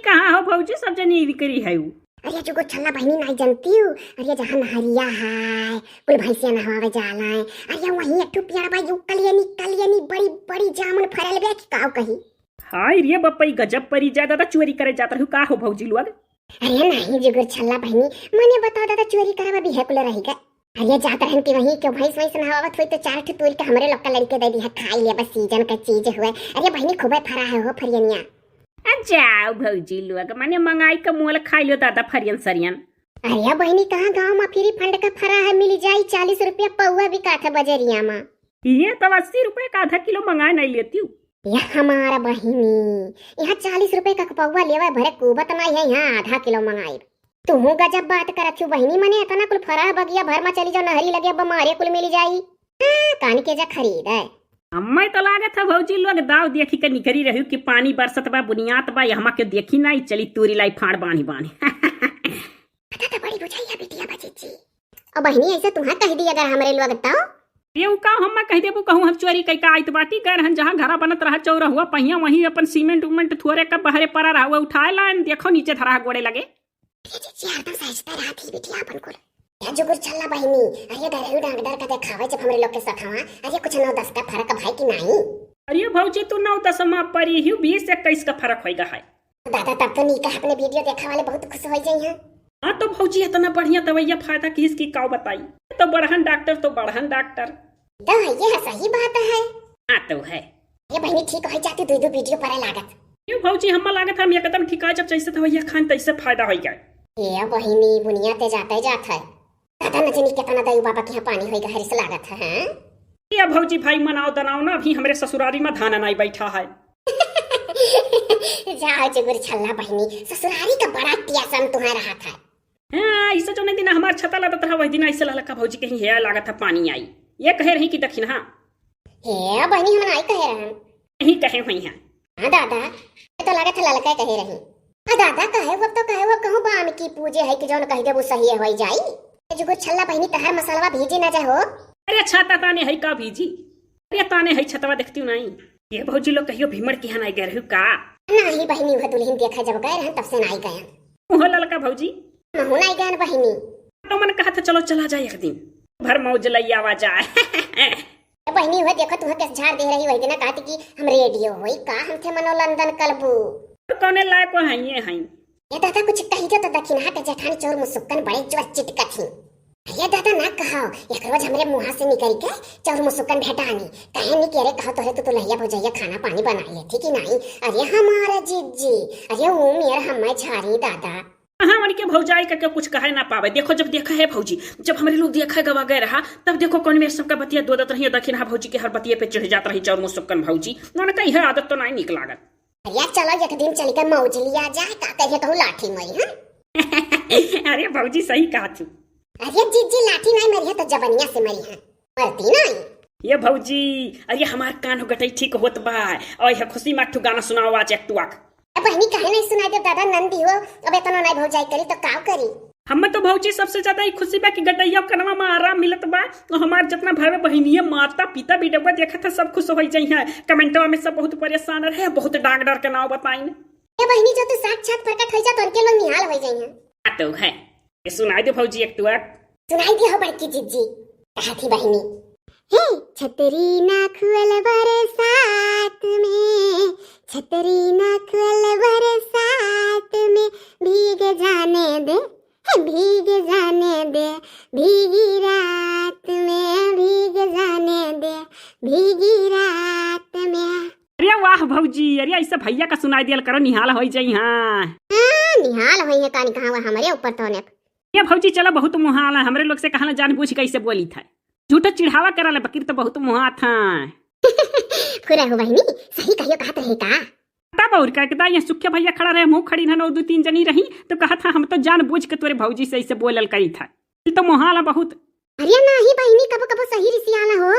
कहाँ हो भौजी? सब जनी विक्री है उ। अरे जो छल्ला बहनी नहीं जानती हूँ। अरे जहाँ नहरिया है कुल भैंसिया नहवावे जाला है। अरे वहीं एक पेड़ बा यू कलियनी बड़ी बड़ी जामुन फरल बे की काव कही। हाय रे बप्पई गजब परी जा दादा चोरी करे जात रहू का हो भौजी लोग? अरे नहीं जुगुर छल्ला बहनी मने बताओ दादा चोरी करवा भी है कुल रहेगा। अरे जात रहन के वहीं क्यों भैंस वैंस नहवावत हुई तो 4 ठे तोड़ के हमरे लोग का लड़के दे दी है खाई ले बस सीजन का चीज हुए। अरे बहनी खूबे फरा है हो फरियनिया। जाओ भौजी लोग माने मंगाई का मोल खाई लो दादा फरियन सरियन। अरे बहनी कहाँ गाँव में फ्री फंड का फरा है मिल जाई 40 रुपया पौवा भी का था बजरिया में। ये तो 80 रुपए का आधा किलो मंगा नहीं लेती हूँ। यह हमारा बहिनी यहाँ 40 रुपए का पौवा लेवा भरे कुबत नहीं है यहाँ आधा किलो मंगाई। तू गजब बात करत हूँ बहिनी मने इतना कुल फरा बगिया भर में चली जाओ नहरी लगे बमारे कुल मिल जाई। कान के जा खरीद है। हमें तो लागत है भौजी लोग दाव देखी के निकरी रही कि पानी बरसत बा बुनियाद बा यहाँ के देखी नहीं चली तूरी लाई फाड़ बानी बानी। पता तो बड़ी बुझाइया बिटिया बच्ची। और बहिनी ऐसे तुम्हां कह दी अगर हमरे लोग तो ये का हम कह देबू कहूँ हम चोरी कई का आइत बाटी गए रहन जहाँ घरा बनत रहा चौरा हुआ पहिया वहीं अपन सीमेंट उमेंट थोड़े का बहरे पड़ा रहा उठाए लाइन देखो नीचे धरा गोड़े लगे। हरदम सहजता रहती बिटिया अपन को। या जुगुर छल्ला बहिनी अरे डरेउ डांगडर का देखावे जब हमरे लोग के सखावा। अरे कुछ 9-10 का फर्क भाई की नहीं। अरे भौजी तू 9-10 में परी ही 20-21 का फर्क होएगा है। दादा तब तो नीका अपने वीडियो देखा वाले बहुत खुश हो जाई हैं। हाँ तो भौजी इतना बढ़िया दवाइया फायदा किसकी काव बताई तो बढ़हन डॉक्टर तो ये सही बात है। हाँ तो है ये बहनी ठीक हो जाती 2 वीडियो पर लागत। ये भौजी हम लागत हम एकदम ठीक है जब जैसे दवाइया खान तैसे फायदा हो जाए। ये बहिनी बुनिया ते जाते जात है। दादा न जानी कितना दई बाबा के यहाँ पानी होएगा हरिस लागत है। हैं ये भौजी भाई मनाओ दनाओ ना अभी हमरे ससुरारी में धान नहीं बैठा है। जाओ जुगुर छल्ला बहिनी ससुरारी का बड़ा टियासन तुम्हारा रहा था। हाँ ऐसे जो दिन हमार छता लगत रहा वही दिन ऐसे ललका भौजी कहीं है लागत है पानी आई ये कहे रही कि दक्षिण हाँ हे बहनी हम नहीं कहे रहन नहीं कहे हुई हैं। हाँ दादा तो लागत है ललका कहे रही। हाँ दादा कहे वो तो कहे वो कहूँ बाम की पूजे है कि जो कह दे वो सही हो जाई। जुगुर छल्ला बहिनी तहर मसाला भीजी ना जाए हो। अरे छता ताने है का भीजी अरे ताने है छतवा देखती नहीं। ये भौजी लोग कहियो भीमड़ की यहाँ नहीं गए रहू का? नहीं बहिनी वह दुल्हन देखा जब गए रहन तब से नहीं गए। वो ललका भौजी महू नहीं गए बहिनी। तो मन कहा था चलो चला जाए एक दिन भर मौज लई आवा जाए। बहिनी वह देखो तुम्हें कैसे झाड़ दे रही वही दिन कहती कि हम रेडियो होई का हम थे मनो लंदन कलबू कौने लायक है ये हैं। ये दादा कुछ कही जो तो दक्षिणा के जेठानी चोर मुसुक्कन बड़े जो चिटका थी। ये दादा ना कहो एक रोज हमरे मुंह से निकल के चोर मुसुक्कन भेटानी कहे नहीं कि अरे कहो तोरे तो लहिया भौजैया खाना पानी बनाई है ठीक ही नहीं। अरे हमारा जीजी अरे वो मेरा हमें झाड़ी दादा हाँ मन के भौजाई का कुछ कहे ना पावे। देखो जब देखा है भौजी जब हमारे लोग देखा गवा गए रहा तब देखो कौन मेरे सबका बतिया दो दत रही दक्षिणा भौजी के हर बतिये पे चढ़ जाता रही चौर मुसुक्कन भौजी उन्होंने कही है आदत तो नहीं निक लागत। अरे चलो एक दिन चल के मौज लिया जाए का कहे कहूँ लाठी मई है। अरे भौजी सही कहा तू। अरे जीजी लाठी नहीं मरी है तो जबनिया से मरी है मरती नहीं। ये भौजी अरे हमार कान हो गटई ठीक होत बा और यह खुशी में ठु गाना सुनाओ आज एक टुआक। बहनी कहे नहीं सुनाई दे दादा नंदी हो अब इतना नहीं भौजाई करी तो का करी। हम तो भौजी सबसे ज्यादा ही खुशी बा कि गटैया कनवा में आराम मिलत बा और हमार जितना भाई बहनिया माता पिता वीडियो देखा था सब खुश हो जाई है। कमेंटवा में सब बहुत परेशान रहे बहुत डाक डर के नाव बताई। ये बहनी जो तू साक्षात प्रकट हो जा तो उनके लोग निहाल हो जाई हैं। तो है ये सुनाई दे भौजी एक टुआक। सुनाई दे हो बड़की जीजी कहा थी बहनी हे छतरी ना खुअल बरसात में छतरी ना खुअल बरसात में भीग जाने दे भीग जाने दे भीगी रात में भीग जाने दे भीगी रात में। अरे वाह भौजी अरे ऐसा भैया का सुनाई दिया करो निहाल हो जाई। हाँ निहाल होई है कानी कहां हमारे ऊपर तो ने ये भौजी चलो बहुत मुहाल है हमरे लोग से कहना जानबूझ कैसे बोली था झूठा चिढ़ावा करा ले बकरी तो बहुत मुहा था। पूरा हो बहनी सही कहियो कहत रहे का तब और कहता ये सुखिया भैया खड़ा रहे मुंह खड़ी न 2-3 जनी रही तो कहा था हम तो जानबूझ के तोरे भौजी से ऐसे बोलल करी था तो मुहाल बहुत। अरे नहीं बहनी कबो कबो सही रिसियाना हो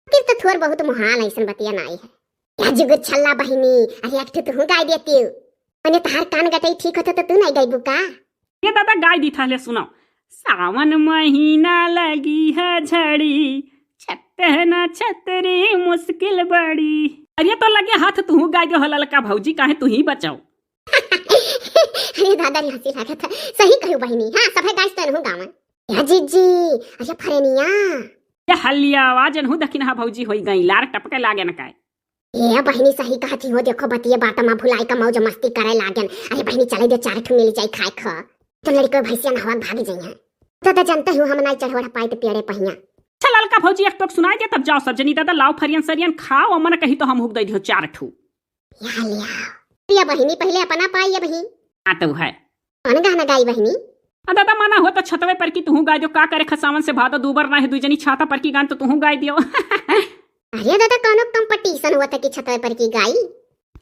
फिर तो थोर बहुत मुहाल ऐसन बतिया नहीं है। या जुगुर छल्ला बहनी अरे एक तू गाय देती मने तहार कान गटई ठीक होता तो तू नहीं गायबू का। ये दादा गाय दी था ले सुनो सावन महीना लगी है झड़ी छत है ना छतरी मुश्किल बड़ी। अरे तो लगे हाथ तू गाय दे हो ललका भौजी काहे तू ही बचाओ। अरे दादा रे हंसी लागत है। सही कहू बहिनी। हाँ सब है गाइस तन हूं गावन। या जीजी अच्छा फरेनिया ये हलिया आवाज न दखिन हा भौजी होई गई लार टपके लागे न काय। ये बहिनी सही कहती हो। देखो बतिये बात में भुलाई का मौज मस्ती करे लागन। अरे बहिनी चले दे 4 ठो मिल जाई खाए ख तो लड़के भैंसिया नहवा भाग जाई हैं। तो जानते हो हम नहीं चढ़वड़ पाए तो पेड़े पहिया। चल ललका भौजी एक टोक सुनाई दे तब जाओ सब जनी दादा लाओ फरियन सरियन खाओ अमन कही तो हम हुक दे दियो 4 ठो। या लिया पिया बहिनी पहले अपना पाई है बहिनी। आ तो है कौन गाना गाई बहिनी? दादा माना हो तो छतवे पर की तू गाय दियो का करे खसावन से भादो दूबर ना है दुई जनी छाता पर की गान तो तू गाय दियो। अरे दादा कौन कंपटीशन हुआ था कि छतवे पर की गाई?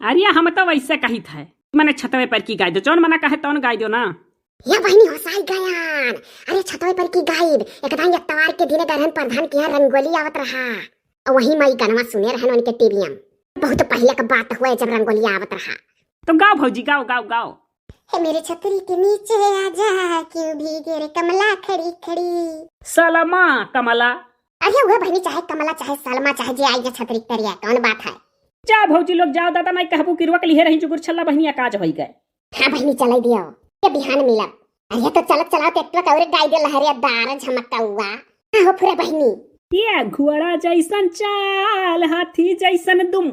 अरे हम तो वैसे कही था मैंने छतवे पर की गाय दो जौन मना कहे तौन गाय दियो ना। या बहिनी होसाई गयान। अरे छतवे पर की गायब एकदम इतवार के दिन गरहन प्रधान के यहाँ रंगोली आवत रहा और वही मई गनवा सुने रहन उनके टीवी में। बहुत पहले का बात हुआ जब रंगोली आवत रहा। तो गाओ भौजी गाओ गाओ गाओ। हे मेरे छतरी के नीचे आजा क्यों भीगे रे कमला खड़ी खड़ी। सलमा कमला। अरे हुआ बहनी चाहे कमला चाहे सलमा चाहे जे आई छतरी करिया कौन बात है। जा भौजी लोग जाओ दादा नहीं कहबू किरवा के लिए रही जुगुर छल्ला बहनिया काज होई गए। हाँ बहनी चलाई दियो ये बिहान मिला। अरे तो चलत चलाओ ट्रैक्टर और गाय दे लहरिया दार झमकता हुआ। हो पूरा बहनी ये घोड़ा जैसन चाल हाथी जैसन दुम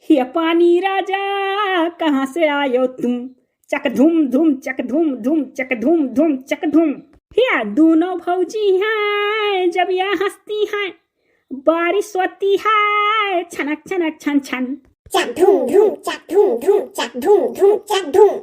ये पानी राजा कहाँ से आयो तुम चक धूम धूम चक धूम धूम चक धूम धूम चक धूम। या दोनों भौजी हैं जब यह हंसती हैं बारिश होती है छनक छनक छन छन चक धूम धूम चक धूम धूम चक धूम धूम चक धूम।